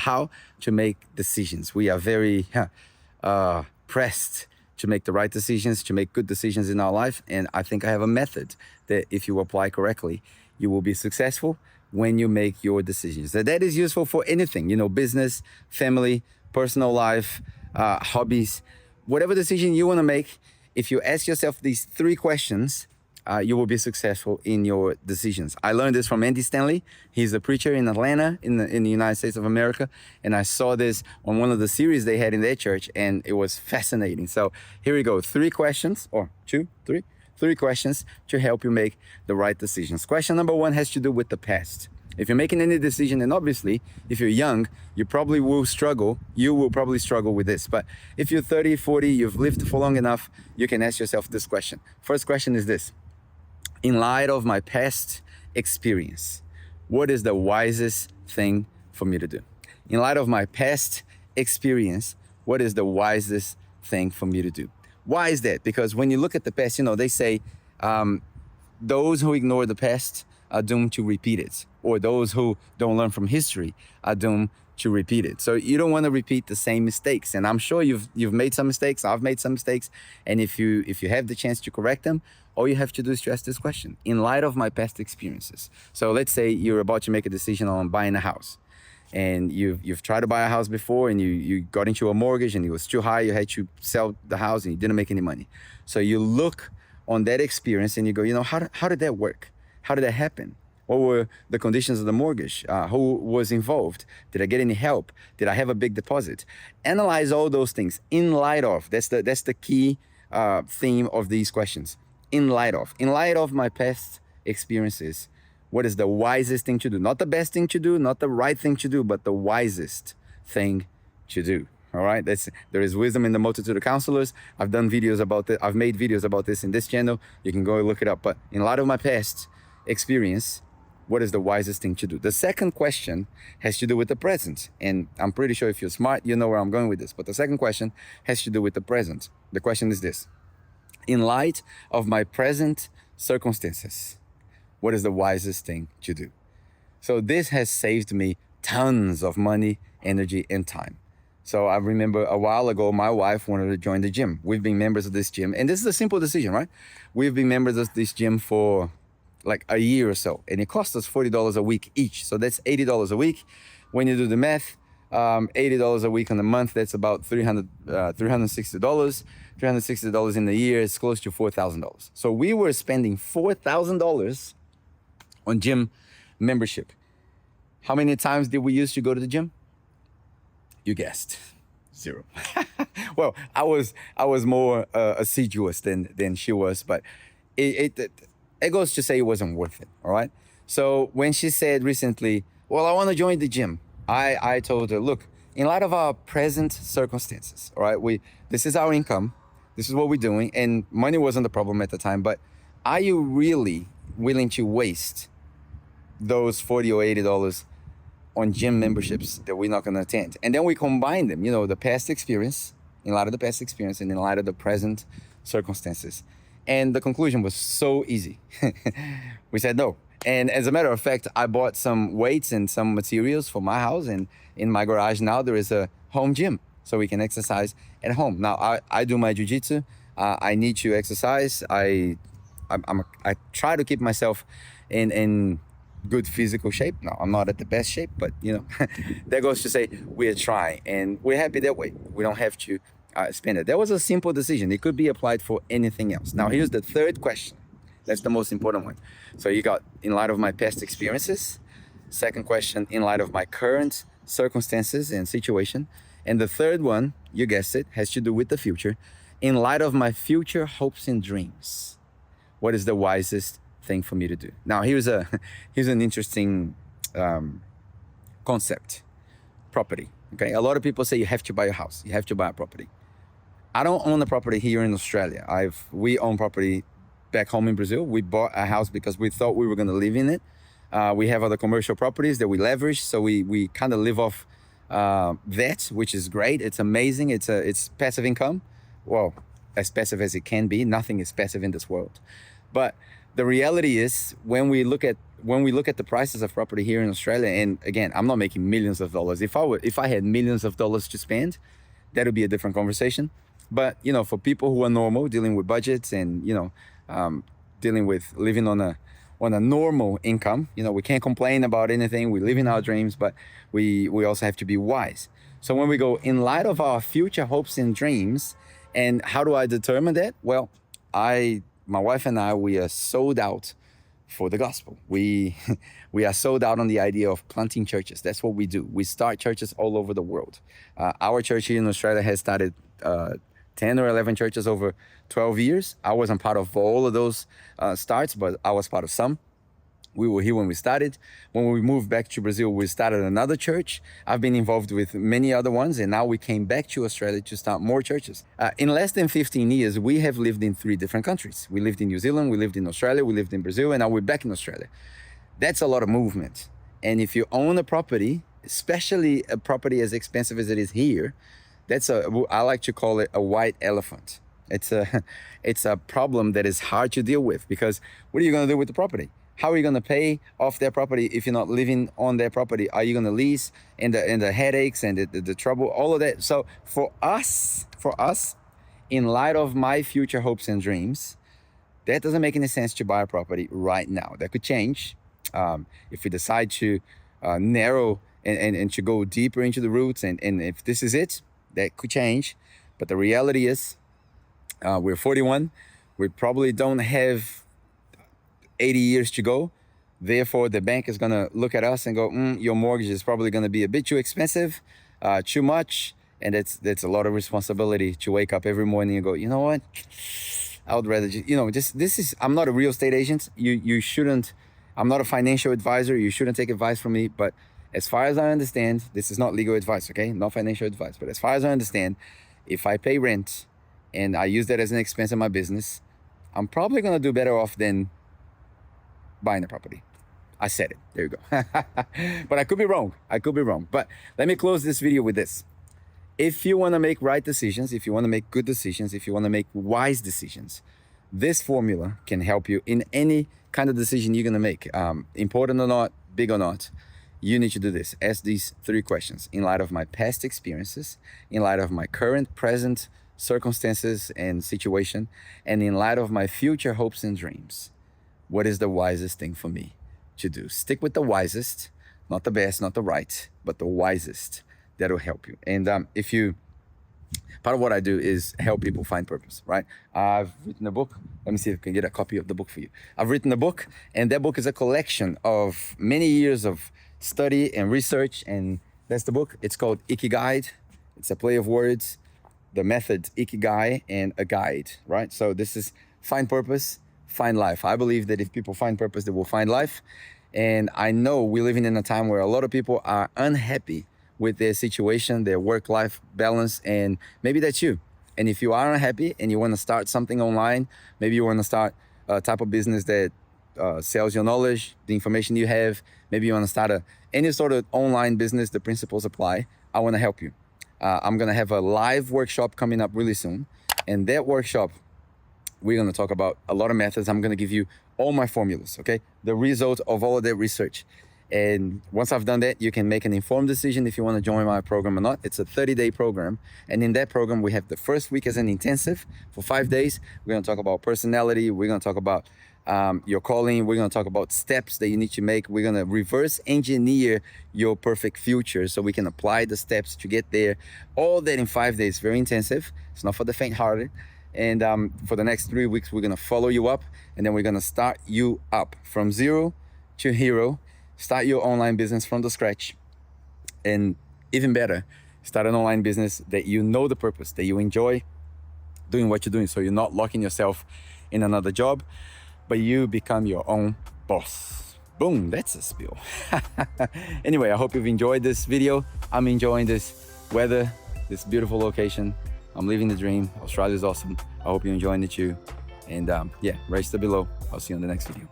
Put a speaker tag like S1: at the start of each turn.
S1: how to make decisions. We are very pressed to make the right decisions, to make good decisions in our life. And I think I have a method that if you apply correctly, you will be successful when you make your decisions. That is useful for anything, business, family, personal life, hobbies, whatever decision you want to make. If you ask yourself these 3 questions, you will be successful in your decisions. I learned this from Andy Stanley. He's a preacher in Atlanta, in the United States of America. And I saw this on one of the series they had in their church, and it was fascinating. So here we go. 3 questions, or 2, 3. 3 questions to help you make the right decisions. Question number 1 has to do with the past. If you're making any decision, and obviously, if you're young, you probably will struggle. You will probably struggle with this. But if you're 30, 40, you've lived for long enough, you can ask yourself this question. First question is this. In light of my past experience, what is the wisest thing for me to do? In light of my past experience, what is the wisest thing for me to do? Why is that? Because when you look at the past, they say those who ignore the past are doomed to repeat it, or those who don't learn from history are doomed to repeat it. So you don't want to repeat the same mistakes. And I'm sure you've made some mistakes. I've made some mistakes. And if you have the chance to correct them, all you have to do is to ask this question. In light of my past experiences. So let's say you're about to make a decision on buying a house. And you've tried to buy a house before, and you got into a mortgage and it was too high. You had to sell the house and you didn't make any money. So you look on that experience and you go, how did that work? How did that happen? What were the conditions of the mortgage? Who was involved? Did I get any help? Did I have a big deposit? Analyze all those things in light of. That's the key theme of these questions. In light of my past experiences, what is the wisest thing to do? Not the best thing to do, not the right thing to do, but the wisest thing to do. All right, there is wisdom in the multitude of counselors. I've done videos about it. I've made videos about this in this channel. You can go look it up. But in light of my past experience, what is the wisest thing to do? The second question has to do with the present. And I'm pretty sure if you're smart, you know where I'm going with this. But the second question has to do with the present. The question is this. In light of my present circumstances, what is the wisest thing to do? So this has saved me tons of money, energy, and time. So I remember a while ago, my wife wanted to join the gym. We've been members of this gym. And this is a simple decision, right? We've been members of this gym for like a year or so. And it costs us $40 a week each. So that's $80 a week. When you do the math, $80 a week on a month, that's about $360. $360 in a year is close to $4,000. So we were spending $4,000 on gym membership. How many times did we used to go to the gym? You guessed, 0. Well, I was more assiduous than she was, but it goes to say it wasn't worth it. All right. So when she said recently, well, I want to join the gym, I told her, look, in light of our present circumstances, all right, this is our income, this is what we're doing, and money wasn't the problem at the time, but are you really willing to waste those $40 or $80 on gym memberships that we're not going to attend? And then we combine them, the past experience, in light of the past experience, and in light of the present circumstances. And the conclusion was so easy. We said no. And as a matter of fact, I bought some weights and some materials for my house. And in my garage now, there is a home gym, so we can exercise at home. Now, I do my jiu-jitsu. I need to exercise. I try to keep myself in good physical shape. No, I'm not at the best shape, but that goes to say we're trying, and we're happy that way. We don't have to spend it. That was a simple decision. It could be applied for anything else. Now, here's the third question. That's the most important one. So you got in light of my past experiences. Second question, in light of my current circumstances and situation. And the third one, you guessed it, has to do with the future. In light of my future hopes and dreams, what is the wisest thing for me to do? Now, here's an interesting concept. Property. Okay, a lot of people say you have to buy a house. You have to buy a property. I don't own a property here in Australia. We own property back home in Brazil. We bought a house because we thought we were going to live in it. We have other commercial properties that we leverage, so we kind of live off that, which is great. It's amazing. It's passive income. Well, as passive as it can be. Nothing is passive in this world. But the reality is, when we look at when we look at the prices of property here in Australia, and again, I'm not making millions of dollars. If I had millions of dollars to spend, that would be a different conversation. But for people who are normal, dealing with budgets and dealing with living on a normal income, we can't complain about anything. We live in our dreams, but we also have to be wise. So when we go in light of our future hopes and dreams, and how do I determine that? Well, my wife and I, we are sold out for the gospel. We are sold out on the idea of planting churches. That's what we do. We start churches all over the world. Our church here in Australia has started 10 or 11 churches over 12 years. I wasn't part of all of those starts, but I was part of some. We were here when we started. When we moved back to Brazil, we started another church. I've been involved with many other ones, and now we came back to Australia to start more churches. In less than 15 years, we have lived in 3 different countries. We lived in New Zealand, we lived in Australia, we lived in Brazil, and now we're back in Australia. That's a lot of movement. And if you own a property, especially a property as expensive as it is here, I like to call it a white elephant. It's a problem that is hard to deal with, because what are you going to do with the property? How are you going to pay off their property if you're not living on their property? Are you going to lease, and the headaches and the trouble, all of that? So for us, in light of my future hopes and dreams, that doesn't make any sense to buy a property right now. That could change if we decide to narrow and to go deeper into the roots. And if this is it, that could change. But the reality is, we're 41. We probably don't have 80 years to go. Therefore, the bank is going to look at us and go, your mortgage is probably going to be a bit too expensive, too much. And that's a lot of responsibility to wake up every morning and go, you know what? I would rather I'm not a real estate agent. You shouldn't, I'm not a financial advisor. You shouldn't take advice from me. But as far as I understand, this is not legal advice, okay? Not financial advice. But as far as I understand, if I pay rent and I use that as an expense in my business, I'm probably going to do better off than buying a property. I said it. There you go. But I could be wrong. But let me close this video with this. If you want to make right decisions, if you want to make good decisions, if you want to make wise decisions, this formula can help you in any kind of decision you're going to make. Important or not, big or not, you need to do this. Ask these 3 questions. In light of my past experiences, in light of my current, present circumstances and situation, and in light of my future hopes and dreams, what is the wisest thing for me to do? Stick with the wisest, not the best, not the right, but the wisest. That'll help you. And part of what I do is help people find purpose, right? I've written a book. Let me see if I can get a copy of the book for you. I've written a book, and that book is a collection of many years of study and research, and that's the book. It's called Ikigai. It's a play of words, the method Ikigai and a guide, right? So this is find purpose, find life. I believe that if people find purpose, they will find life. And I know we're living in a time where a lot of people are unhappy with their situation, their work-life balance, and maybe that's you. And if you are unhappy and you want to start something online, maybe you want to start a type of business that sells your knowledge, the information you have, maybe you want to start any sort of online business, the principles apply. I want to help you. I'm going to have a live workshop coming up really soon. And that workshop, we're going to talk about a lot of methods. I'm going to give you all my formulas, okay? The result of all of that research. And once I've done that, you can make an informed decision if you want to join my program or not. It's a 30-day program. And in that program, we have the first week as an intensive for 5 days. We're going to talk about personality. We're going to talk about your calling. We're going to talk about steps that you need to make. We're going to reverse engineer your perfect future so we can apply the steps to get there. All that in 5 days, very intensive. It's not for the faint-hearted. And for the next 3 weeks, we're going to follow you up, and then we're going to start you up from 0 to hero. Start your online business from the scratch. And even better, start an online business that you know the purpose, that you enjoy doing what you're doing. So you're not locking yourself in another job, but you become your own boss. Boom, that's a spill. Anyway, I hope you've enjoyed this video. I'm enjoying this weather, this beautiful location. I'm living the dream. Australia's awesome. I hope you're enjoying it too. And yeah, race to below. I'll see you on the next video.